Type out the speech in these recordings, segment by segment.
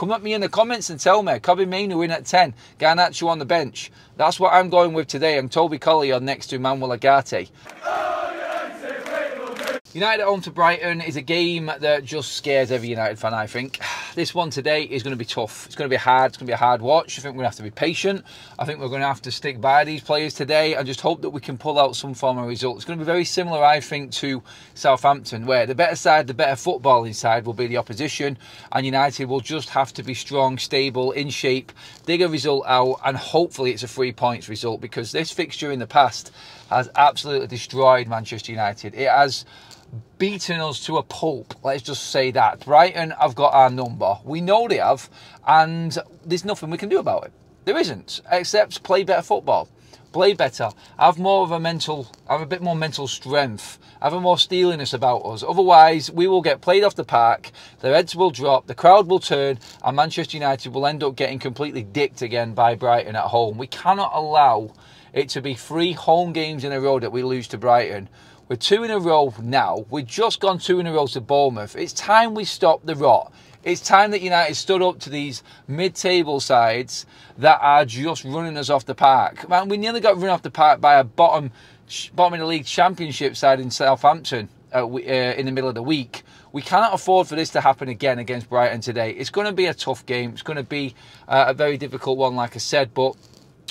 Come at me in the comments and tell me. Kobbie Mainoo in at 10. Garnacho on the bench. That's what I'm going with today. And Toby Collyer next to Manuel Ugarte. United at home to Brighton is a game that just scares every United fan, I think. This one today is going to be tough. It's going to be hard. It's going to be a hard watch. I think we're going to have to be patient. I think we're going to have to stick by these players today and just hope that we can pull out some form of result. It's going to be very similar, I think, to Southampton, where the better side, the better footballing side will be the opposition, and United will just have to be strong, stable, in shape, dig a result out, and hopefully it's a 3 points result, because this fixture in the past has absolutely destroyed Manchester United. It has beaten us to a pulp, let's just say that. Brighton have got our number. We know they have, and there's nothing we can do about it. There isn't, except play better football. Play better. Have a bit more mental strength. Have a more steeliness about us. Otherwise, we will get played off the park, their heads will drop, the crowd will turn, and Manchester United will end up getting completely dicked again by Brighton at home. We cannot allow it to be 3 home games in a row that we lose to Brighton. We're 2 in a row now. We've just gone 2 in a row to Bournemouth. It's time we stop the rot. It's time that United stood up to these mid-table sides that are just running us off the park. Man, we nearly got run off the park by a bottom of the league championship side in Southampton in the middle of the week. We cannot afford for this to happen again against Brighton today. It's going to be a tough game. It's going to be a very difficult one, like I said, but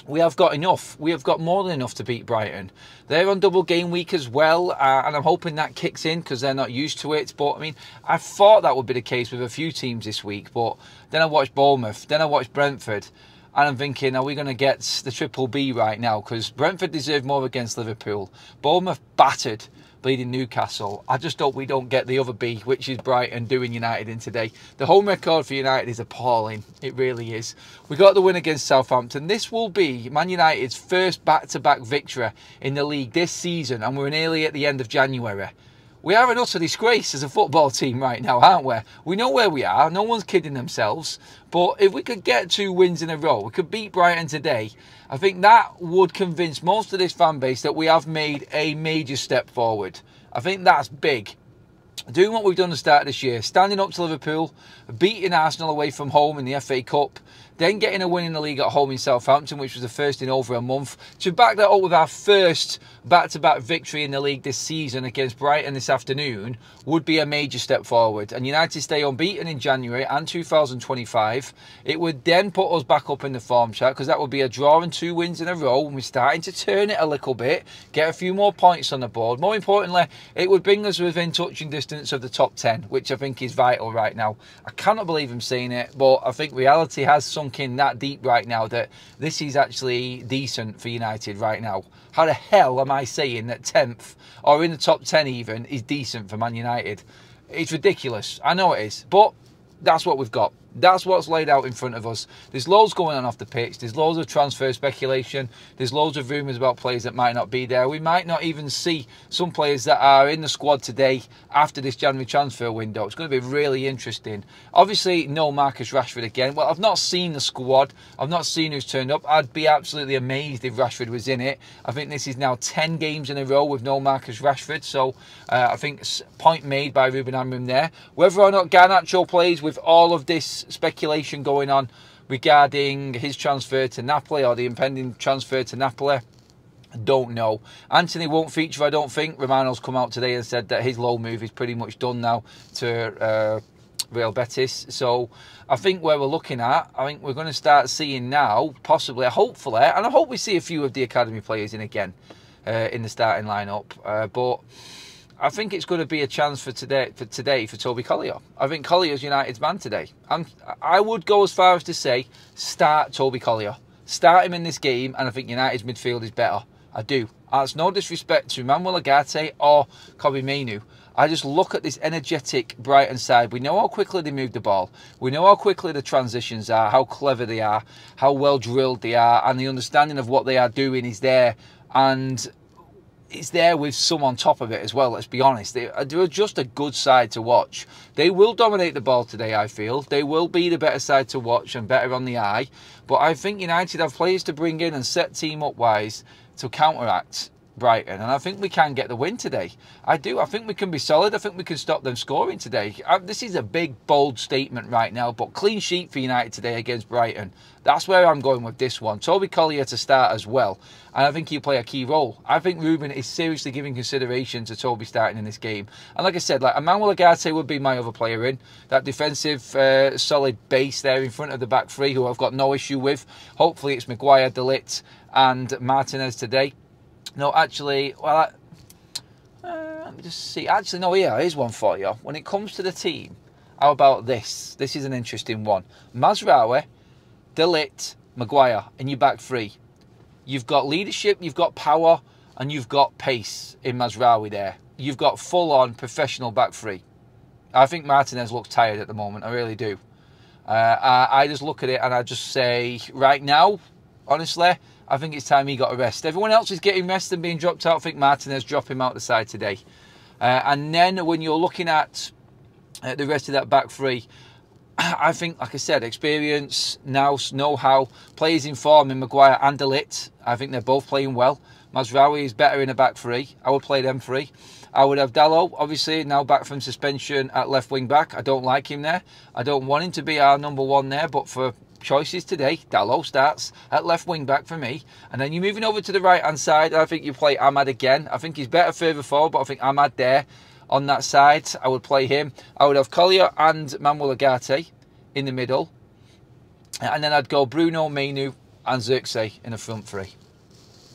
we have got enough. We have got more than enough to beat Brighton. They're on double game week as well, and I'm hoping that kicks in because they're not used to it. But, I mean, I thought that would be the case with a few teams this week, but then I watched Bournemouth, then I watched Brentford, and I'm thinking, are we going to get the triple B right now? Because Brentford deserved more against Liverpool. Bournemouth battered bleeding Newcastle. I just hope we don't get the other B, which is Brighton, doing United in today. The home record for United is appalling. It really is. We got the win against Southampton. This will be Man United's first back-to-back victory in the league this season, and we're nearly at the end of January. We are an utter disgrace as a football team right now, aren't we? We know where we are. No one's kidding themselves. But if we could get 2 wins in a row, we could beat Brighton today, I think that would convince most of this fan base that we have made a major step forward. I think that's big. Doing what we've done at the start of this year, standing up to Liverpool, beating Arsenal away from home in the FA Cup, then getting a win in the league at home in Southampton, which was the first in over a month. To back that up with our first back-to-back victory in the league this season against Brighton this afternoon would be a major step forward. And United stay unbeaten in January and 2025. It would then put us back up in the form chart, because that would be a draw and 2 wins in a row. And we're starting to turn it a little bit, get a few more points on the board. More importantly, it would bring us within touching distance of the top 10, which I think is vital right now. I cannot believe I'm saying it, but I think reality has sunk in that deep right now that this is actually decent for United right now. How the hell am I saying that 10th or in the top 10 even is decent for Man United? It's ridiculous. I know it is, but that's what we've got. That's what's laid out in front of us. There's loads going on off the pitch. There's loads of transfer speculation. There's loads of rumours about players that might not be there. We might not even see some players that are in the squad today after this January transfer window. It's going to be really interesting. Obviously, no Marcus Rashford again. Well, I've not seen the squad. I've not seen who's turned up. I'd be absolutely amazed if Rashford was in it. I think this is now 10 games in a row with no Marcus Rashford. So I think point made by Ruben Amorim there. Whether or not Garnacho plays with all of this speculation going on regarding his transfer to Napoli or the impending transfer to Napoli, I don't know. Anthony won't feature, I don't think. Romano's come out today and said that his loan move is pretty much done now to Real Betis. So I think where we're looking at, I think we're going to start seeing now, possibly, hopefully, and I hope we see a few of the academy players in again in the starting lineup. But I think it's going to be a chance for today for Toby Collyer. I think Collier's United's man today. I would go as far as to say, start Toby Collyer. Start him in this game, and I think United's midfield is better. I do. That's no disrespect to Manuel Ugarte or Kobbie Mainoo. I just look at this energetic Brighton side. We know how quickly they move the ball. We know how quickly the transitions are, how clever they are, how well drilled they are, and the understanding of what they are doing is there. And it's there with some on top of it as well, let's be honest. They're just a good side to watch. They will dominate the ball today, I feel. They will be the better side to watch and better on the eye. But I think United have players to bring in and set team up wise to counteract Brighton, and I think we can get the win today. I do. I think we can be solid. I think we can stop them scoring today. This is a big, bold statement right now, but clean sheet for United today against Brighton. That's where I'm going with this one. Toby Collyer to start as well, and I think he'll play a key role. I think Ruben is seriously giving consideration to Toby starting in this game. And like I said, like Emmanuel Agate would be my other player in. That defensive, solid base there in front of the back three, who I've got no issue with. Hopefully it's Maguire, De Ligt and Martinez today. No, actually, well, let me just see. Actually, no, here's one for you. When it comes to the team, how about this? This is an interesting one. Mazraoui, De Ligt, Maguire in your back three. You've got leadership, you've got power, and you've got pace in Mazraoui there. You've got full-on professional back three. I think Martinez looks tired at the moment. I really do. I just look at it and I just say, right now, honestly, I think it's time he got a rest. Everyone else is getting rest and being dropped out. I think Martinez drop him out the side today. And then when you're looking at the rest of that back three, I think, like I said, experience, know-how, players in form in Maguire and De Ligt. I think they're both playing well. Mazraoui is better in a back three. I would play them three. I would have Dalot, obviously, now back from suspension at left wing back. I don't like him there. I don't want him to be our number one there, but for choices today, Dalot starts at left wing back for me. And then you're moving over to the right hand side. I think you play Ahmad again. I think he's better further forward, but I think Ahmad there on that side, I would play him. I would have Collyer and Emmanuel Agate in the middle. And then I'd go Bruno, Mainu and Xerxes in the front three.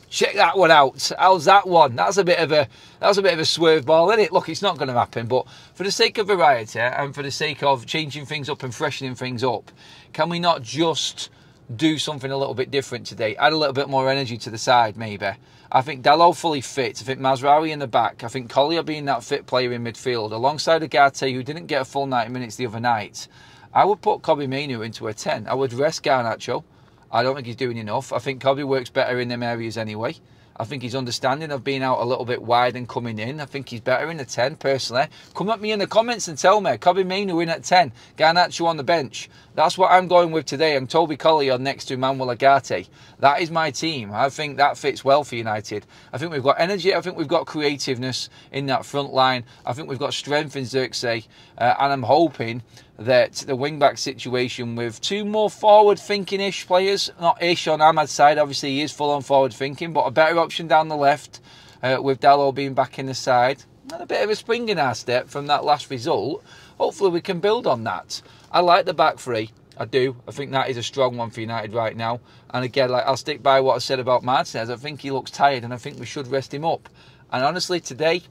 Check that one out. How's that one? That's a bit of a swerve ball, isn't it? Look, it's not going to happen, but for the sake of variety and for the sake of changing things up and freshening things up, can we not just do something a little bit different today? Add a little bit more energy to the side, maybe. I think Dalot fully fit. I think Mazraoui in the back. I think Collyer being that fit player in midfield, alongside Agate, who didn't get a full 90 minutes the other night. I would put Kobbie Mainoo into a 10. I would rest Garnacho. I don't think he's doing enough. I think Kobbie works better in them areas anyway. I think he's understanding of being out a little bit wide and coming in. I think he's better in the 10, personally. Come at me in the comments and tell me. Kobbie Mainoo in at 10. Garnacho on the bench. That's what I'm going with today. And Toby Collyer next to Emmanuel Agate. That is my team. I think that fits well for United. I think we've got energy. I think we've got creativeness in that front line. I think we've got strength in Xerxes. And I'm hoping that the wing-back situation with two more forward-thinking-ish players, not ish on Ahmad's side, obviously he is full-on forward-thinking, but a better option down the left with Dalot being back in the side. And a bit of a spring in our step from that last result. Hopefully we can build on that. I like the back three. I do. I think that is a strong one for United right now. And again, like I'll stick by what I said about Martinez. I think he looks tired and I think we should rest him up. And honestly, today,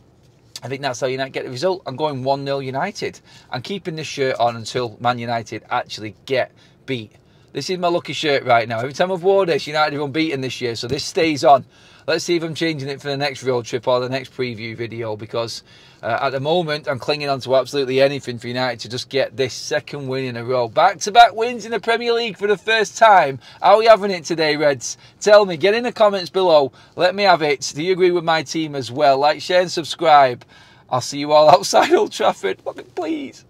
I think that's how United get the result. I'm going 1-0 United. I'm keeping this shirt on until Man United actually get beat. This is my lucky shirt right now. Every time I've worn this, United are unbeaten this year. So this stays on. Let's see if I'm changing it for the next road trip or the next preview video. Because at the moment, I'm clinging on to absolutely anything for United to just get this second win in a row. Back-to-back wins in the Premier League for the first time. How are we having it today, Reds? Tell me. Get in the comments below. Let me have it. Do you agree with my team as well? Like, share and subscribe. I'll see you all outside Old Trafford. Please.